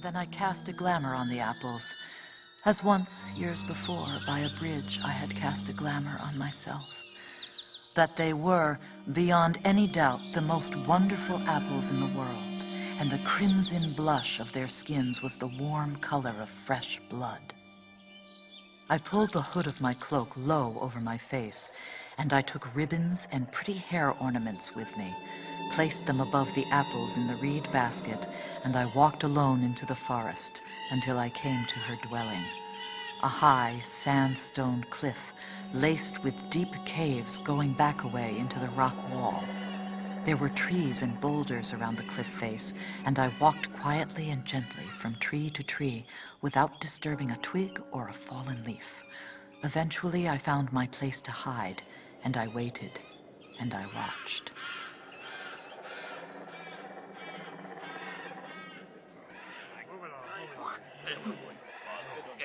Then I cast a glamour on the apples, as once, years before, by a bridge I had cast a glamour on myself. That they were, beyond any doubt, the most wonderful apples in the world, and the crimson blush of their skins was the warm color of fresh blood. I pulled the hood of my cloak low over my face, and I took ribbons and pretty hair ornaments with me, placed them above the apples in the reed basket, and I walked alone into the forest until I came to her dwelling. A high sandstone cliff laced with deep caves going back away into the rock wall. There were trees and boulders around the cliff face, and I walked quietly and gently from tree to tree without disturbing a twig or a fallen leaf. Eventually I found my place to hide, and I waited, and I watched.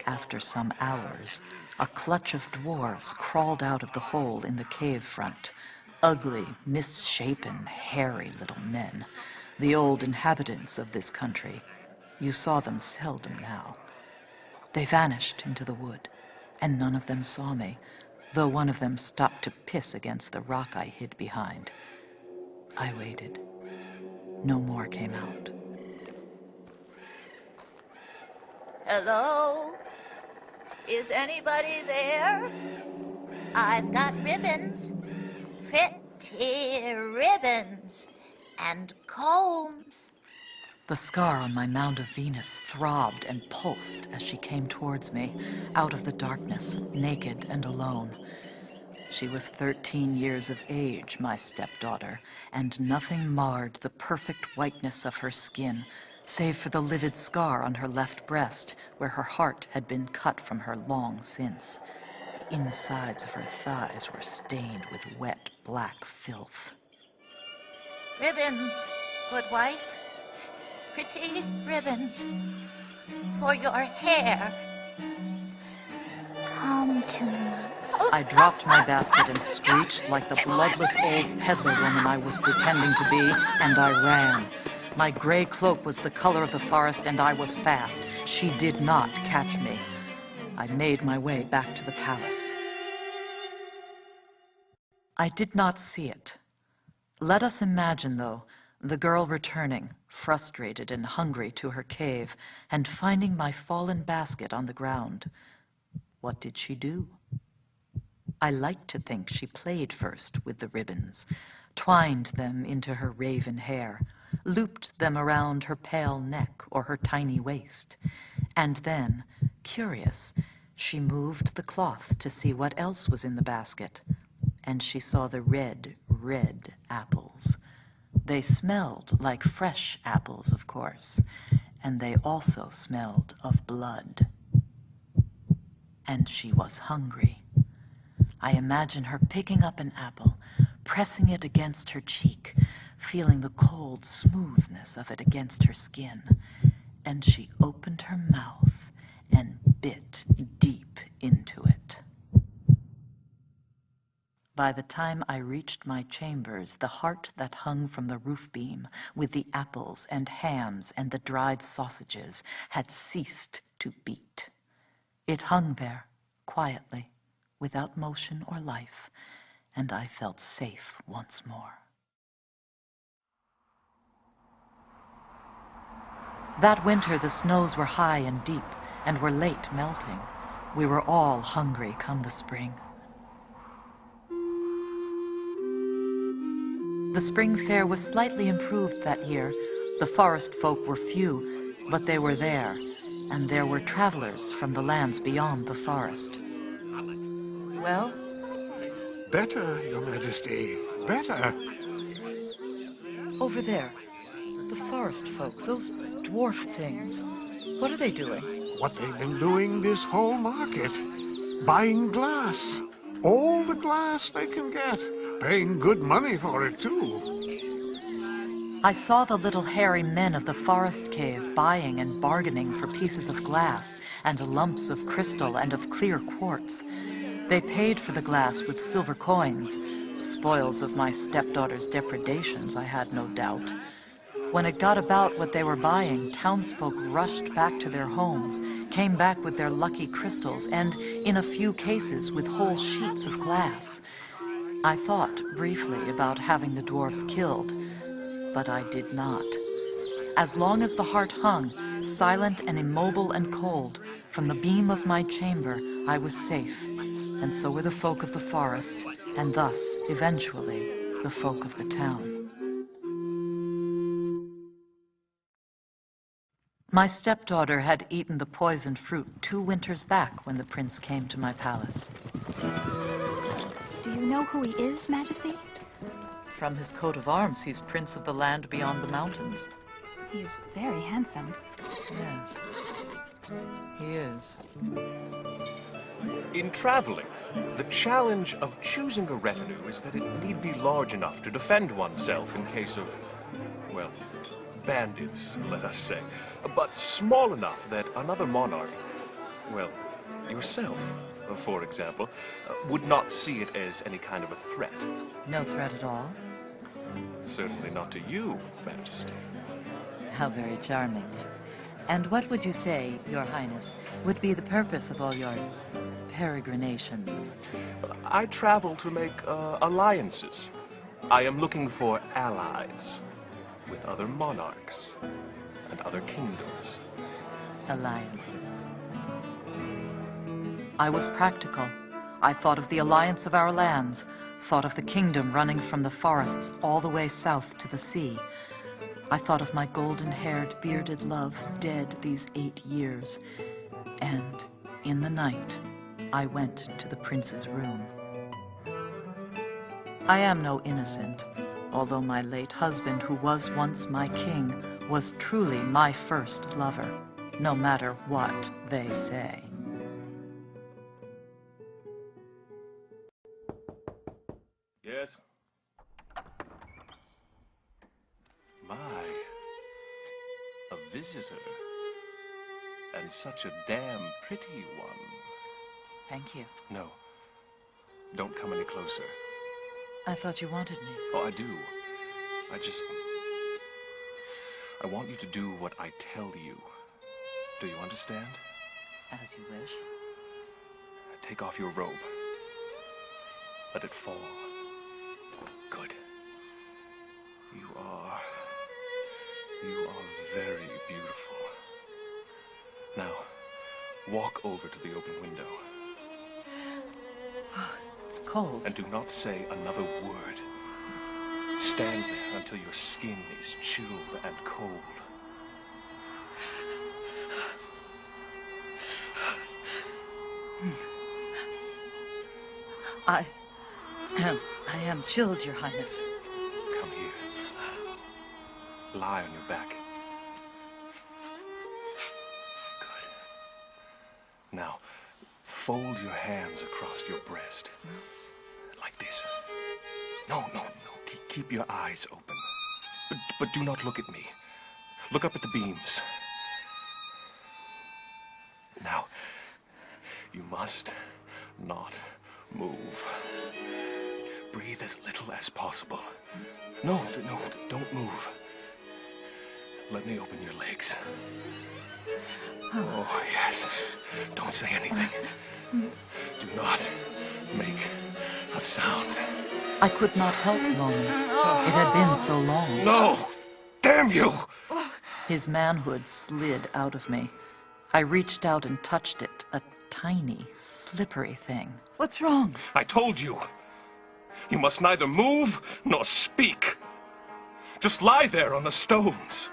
After some hours, a clutch of dwarves crawled out of the hole in the cave front. Ugly, misshapen, hairy little men, the old inhabitants of this country. You saw them seldom now. They vanished into the wood, and none of them saw me, though one of them stopped to piss against the rock I hid behind. I waited. No more came out. Hello? Is anybody there? I've got ribbons. Pretty ribbons. And combs. The scar on my mound of Venus throbbed and pulsed as she came towards me, out of the darkness, naked and alone. She was 13 years of age, my stepdaughter, and nothing marred the perfect whiteness of her skin, save for the livid scar on her left breast, where her heart had been cut from her long since. The insides of her thighs were stained with wet, black filth. Ribbons, good wife. Pretty ribbons. For your hair. Come to me. I dropped my basket and screeched like the bloodless old peddler woman I was pretending to be, and I ran. My gray cloak was the color of the forest, and I was fast. She did not catch me. I made my way back to the palace. I did not see it. Let us imagine, though, the girl returning, frustrated and hungry, to her cave, and finding my fallen basket on the ground. What did she do? I like to think she played first with the ribbons, twined them into her raven hair, looped them around her pale neck or her tiny waist, and then, curious, she moved the cloth to see what else was in the basket, and she saw the red, red apples. They smelled like fresh apples, of course, and they also smelled of blood. And she was hungry. I imagine her picking up an apple, pressing it against her cheek, feeling the cold smoothness of it against her skin, and she opened her mouth and bit deep into it. By the time I reached my chambers, the heart that hung from the roof beam, with the apples and hams and the dried sausages, had ceased to beat. It hung there, quietly, without motion or life, and I felt safe once more. That winter the snows were high and deep, and were late melting. We were all hungry come the spring. The spring fair was slightly improved that year. The forest folk were few, but they were there, and there were travelers from the lands beyond the forest. Well? Better, Your Majesty, better. Over there, the forest folk, those dwarf things. What are they doing? What they've been doing this whole market. Buying glass. All the glass they can get. Paying good money for it, too. I saw the little hairy men of the forest cave buying and bargaining for pieces of glass and lumps of crystal and of clear quartz. They paid for the glass with silver coins, spoils of my stepdaughter's depredations, I had no doubt. When it got about what they were buying, townsfolk rushed back to their homes, came back with their lucky crystals, and, in a few cases, with whole sheets of glass. I thought briefly about having the dwarfs killed, but I did not. As long as the heart hung, silent and immobile and cold, from the beam of my chamber, I was safe, and so were the folk of the forest, and thus, eventually, the folk of the town. My stepdaughter had eaten the poisoned fruit 2 winters back when the prince came to my palace. Do you know who he is, Majesty? From his coat of arms, he's prince of the land beyond the mountains. He's very handsome. Yes, he is. In traveling, the challenge of choosing a retinue is that it need be large enough to defend oneself in case of, well, bandits, let us say, but small enough that another monarch, well, yourself, for example, would not see it as any kind of a threat. No threat at all? Certainly not to you, Majesty. How very charming. And what would you say, Your Highness, would be the purpose of all your peregrinations? I travel to make alliances. I am looking for allies with other monarchs and other kingdoms. Alliances. I was practical. I thought of the alliance of our lands, thought of the kingdom running from the forests all the way south to the sea. I thought of my golden-haired, bearded love dead these 8 years. And in the night, I went to the prince's room. I am no innocent, although my late husband, who was once my king, was truly my first lover, no matter what they say. Yes? My, a visitor. And such a damn pretty one. Thank you. No, don't come any closer. I thought you wanted me. Oh, I do. I want you to do what I tell you. Do you understand? As you wish. Take off your robe. Let it fall. Good. You are very beautiful. Now, walk over to the open window. It's cold. And do not say another word. Stand there until your skin is chilled and cold. I am chilled, Your Highness. Come here. Lie on your back. Good. Now, fold your hands across your breast. Like this. No. Keep your eyes open. But do not look at me. Look up at the beams. Now, you must not move. Breathe as little as possible. No, don't move. Let me open your legs. Oh, yes. Don't say anything. Do not make a sound. I could not help moaning. It had been so long. No! Damn you! His manhood slid out of me. I reached out and touched it, a tiny, slippery thing. What's wrong? I told you. You must neither move nor speak. Just lie there on the stones.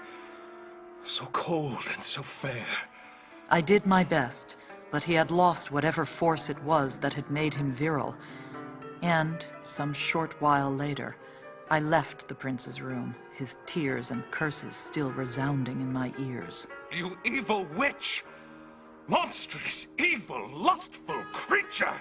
So cold and so fair. I did my best, but he had lost whatever force it was that had made him virile. And, some short while later, I left the prince's room, his tears and curses still resounding in my ears. You evil witch! Monstrous, evil, lustful creature!